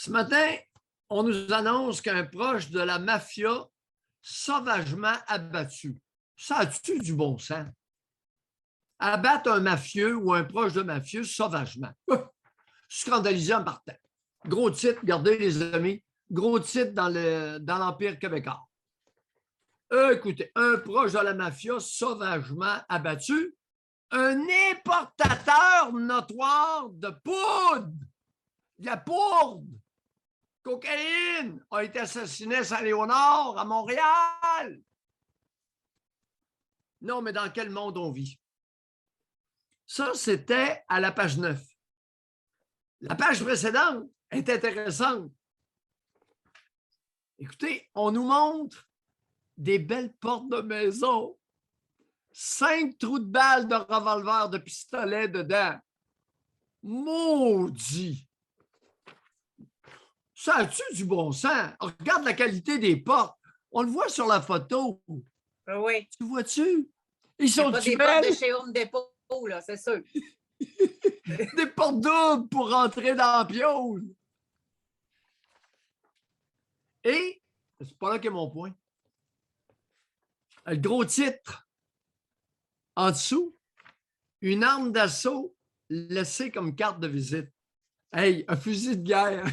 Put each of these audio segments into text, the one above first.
Ce matin, on nous annonce qu'un proche de la mafia sauvagement abattu. Ça a-tu du bon sens? Abattre un mafieux ou un proche de mafieux sauvagement. Scandalisé en partant. Gros titre, regardez les amis, gros titre dans l'Empire québécois. Écoutez, un proche de la mafia sauvagement abattu, un importateur notoire de poudre, de la poudre, cocaïne, a été assassiné à Saint-Léonard, à Montréal. Non, mais dans quel monde on vit? Ça, c'était à la page 9. La page précédente est intéressante. Écoutez, on nous montre des belles portes de maison, 5 trous de balles de revolver, de pistolet dedans. Maudit! Ça a-tu du bon sens? Regarde la qualité des portes. On le voit sur la photo. Oui. Tu vois-tu? Ils C'est sont pas des portes de chez Home Depot, là, c'est sûr. Des portes doubles pour rentrer dans la piole. Et, c'est pas là qu'est mon point. Le gros titre, en dessous, une arme d'assaut laissée comme carte de visite. Hey, un fusil de guerre.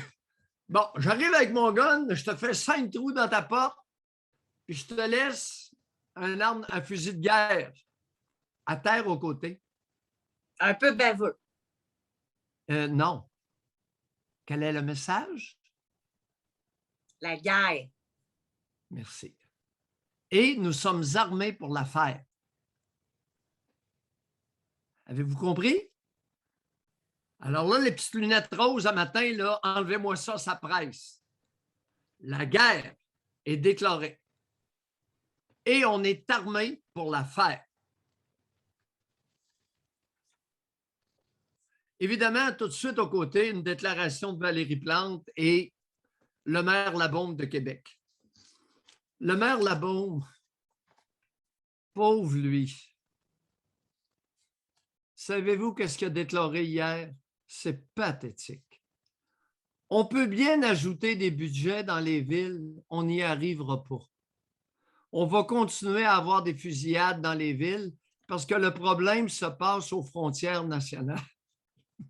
Bon, j'arrive avec mon gun, je te fais 5 trous dans ta porte, puis je te laisse un fusil de guerre à terre aux côtés. Un peu baveux. Non. Quel est le message? La guerre. Merci. Et nous sommes armés pour la faire. Avez-vous compris? Alors là, les petites lunettes roses à matin, là, enlevez-moi ça, ça presse. La guerre est déclarée. Et on est armé pour la faire. Évidemment, tout de suite aux côtés, une déclaration de Valérie Plante et le maire Labaume de Québec. Le maire Labaume, pauvre lui. Savez-vous qu'est-ce qu'il a déclaré hier? C'est pathétique. On peut bien ajouter des budgets dans les villes, on n'y arrivera pas. On va continuer à avoir des fusillades dans les villes parce que le problème se passe aux frontières nationales.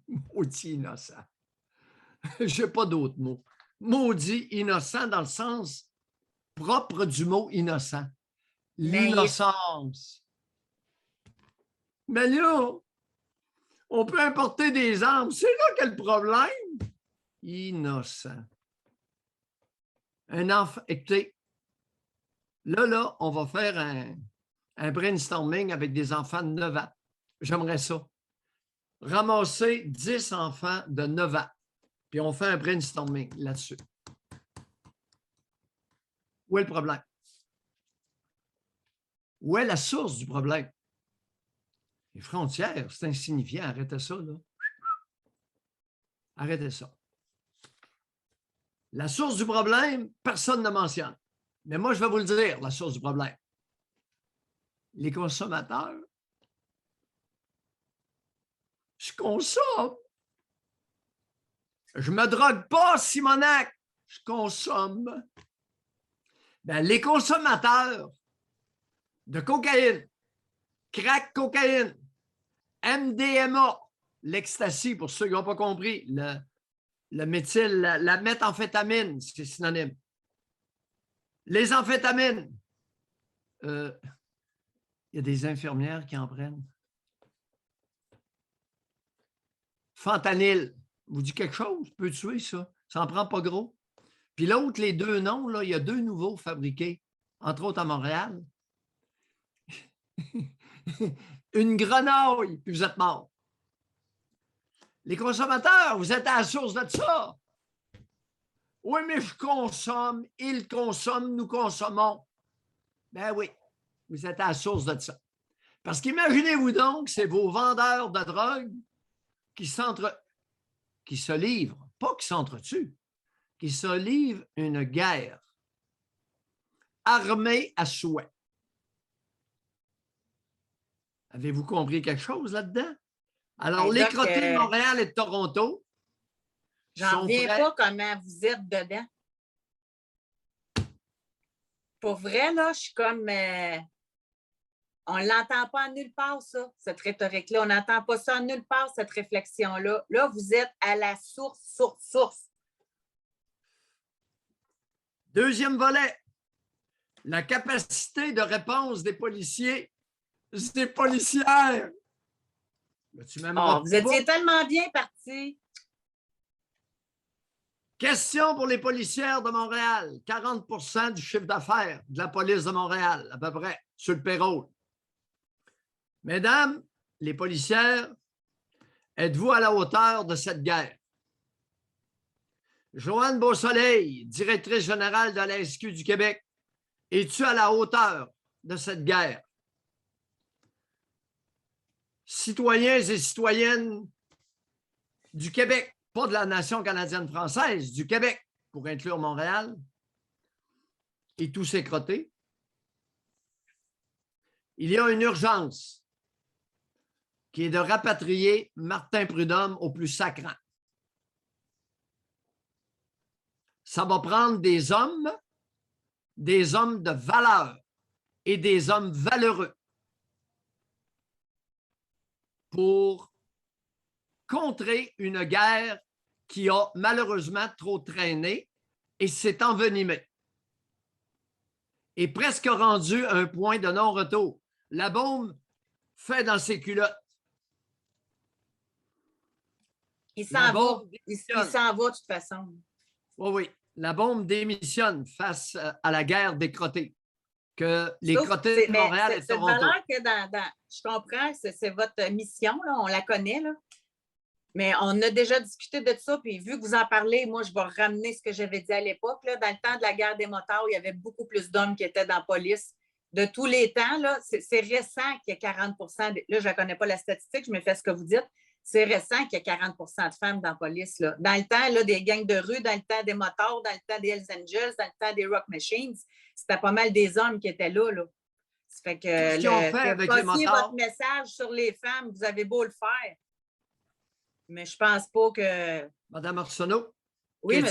Maudit innocent. Je n'ai pas d'autres mots. Maudit innocent dans le sens propre du mot innocent. L'innocence. Mais là, on peut importer des armes. C'est là qu'est le problème. Innocent. Un enfant. Écoutez, là, on va faire un brainstorming avec des enfants de 9 ans. J'aimerais ça. Ramasser 10 enfants de 9 ans. Puis on fait un brainstorming là-dessus. Où est le problème? Où est la source du problème? Les frontières, c'est insignifiant. Arrêtez ça, là. Arrêtez ça. La source du problème, personne ne mentionne. Mais moi, je vais vous le dire, la source du problème. Les consommateurs. Je consomme. Je ne me drogue pas, Simonac. Je consomme. Ben, les consommateurs de cocaïne, crack cocaïne, MDMA, l'ecstasy, pour ceux qui n'ont pas compris, le méthyl, la méthamphétamine, c'est synonyme. Les amphétamines. Il y a des infirmières qui en prennent. Fentanyl, vous dit quelque chose? Peut tuer ça. Ça n'en prend pas gros. Puis l'autre, les deux noms, là, il y a 2 nouveaux fabriqués, entre autres à Montréal. Une grenouille, puis vous êtes mort. Les consommateurs, vous êtes à la source de ça. Oui, mais je consomme, ils consomment, nous consommons. Ben oui, vous êtes à la source de ça. Parce qu'imaginez-vous donc, c'est vos vendeurs de drogue qui se livrent, pas qui s'entretuent, qui se livrent une guerre armée à souhait. Avez-vous compris quelque chose là-dedans? Alors, les crottés de Montréal et de Toronto J'en sont reviens prêts. pas comment vous êtes dedans. Pour vrai, là, je suis comme... on ne l'entend pas nulle part, ça, cette rhétorique-là. On n'entend pas ça nulle part, cette réflexion-là. Là, vous êtes à la source. Deuxième volet, la capacité de réponse des policiers, des policières. Mais tu m'aimeras Vous étiez pas. tellement bien partis. Question pour les policières de Montréal. 40% du chiffre d'affaires de la police de Montréal, à peu près, sur le payroll. Mesdames, les policières, êtes-vous à la hauteur de cette guerre? Joanne Beausoleil, directrice générale de la SQ du Québec, es-tu à la hauteur de cette guerre? Citoyens et citoyennes du Québec, pas de la nation canadienne-française, du Québec, pour inclure Montréal, et tous ses crottés, il y a une urgence qui est de rapatrier Martin Prudhomme au plus sacrant. Ça va prendre des hommes de valeur et des hommes valeureux pour contrer une guerre qui a malheureusement trop traîné et s'est envenimée. Et presque rendu à un point de non-retour. La bombe fait dans ses culottes. Il s'en va. Il démissionne. s'en va de toute façon. Oui, oui. La bombe démissionne face à la guerre des crottés. Que les Sauf, crottés de Montréal et c'est de Toronto. valeur que je comprends, c'est votre mission, là, on la connaît, là. Mais on a déjà discuté de ça, puis vu que vous en parlez, moi, je vais ramener ce que j'avais dit à l'époque. Là, dans le temps de la guerre des motards, il y avait beaucoup plus d'hommes qui étaient dans la police. De tous les temps, là, c'est récent qu'il y ait 40 là, je ne connais pas la statistique, je me fais ce que vous dites. C'est récent qu'il y ait 40 de femmes dans la police. Là. Dans le temps là, des gangs de rue, dans le temps des motards, dans le temps des Hells Angels, dans le temps des Rock Machines, c'était pas mal des hommes qui étaient là. Ça fait que Qu'est-ce qu'ils ont fait avec les motards? votre message sur les femmes, vous avez beau le faire. Mais je pense pas que... Madame Arsenault, oui,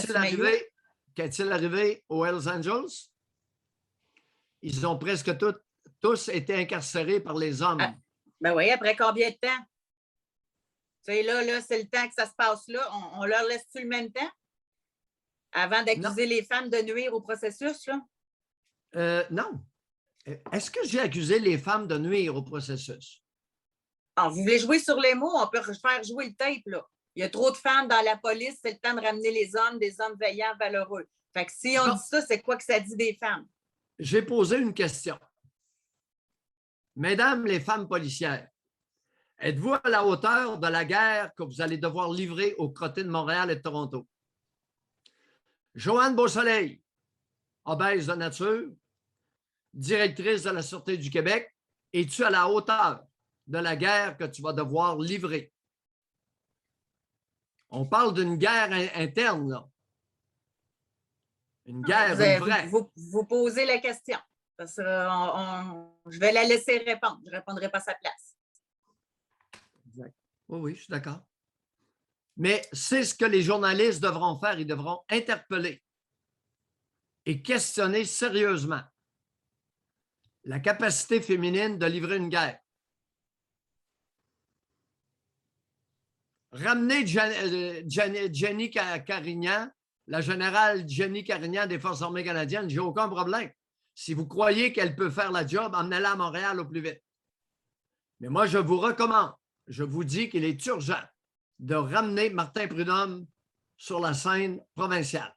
qu'est-il arrivé aux Hells Angels? Ils ont presque tous été incarcérés par les hommes. Ah, ben oui, après combien de temps? Tu sais, là, c'est le temps que ça se passe là. On leur laisse-tu le même temps? Avant d'accuser les femmes de nuire au processus, là? Non. Est-ce que j'ai accusé les femmes de nuire au processus? Alors, vous voulez jouer sur les mots? On peut faire jouer le tape, là. Il y a trop de femmes dans la police, c'est le temps de ramener les hommes, des hommes veillants, valeureux. Fait que si on dit ça, c'est quoi que ça dit des femmes? J'ai posé une question. Mesdames les femmes policières, êtes-vous à la hauteur de la guerre que vous allez devoir livrer aux crottés de Montréal et de Toronto? Joanne Beausoleil, obèse de nature, directrice de la Sûreté du Québec, es-tu à la hauteur de la guerre que tu vas devoir livrer? On parle d'une guerre interne, là. Une guerre vraie. Vous posez la question. Parce que je vais la laisser répondre. Je ne répondrai pas à sa place. Exact. Oui, oui, je suis d'accord. Mais c'est ce que les journalistes devront faire. Ils devront interpeller et questionner sérieusement la capacité féminine de livrer une guerre. Ramener Jenny Carignan, la générale Jenny Carignan des Forces armées canadiennes, j'ai aucun problème. Si vous croyez qu'elle peut faire la job, emmenez-la à Montréal au plus vite. Mais moi, je vous recommande, je vous dis qu'il est urgent de ramener Martin Prudhomme sur la scène provinciale.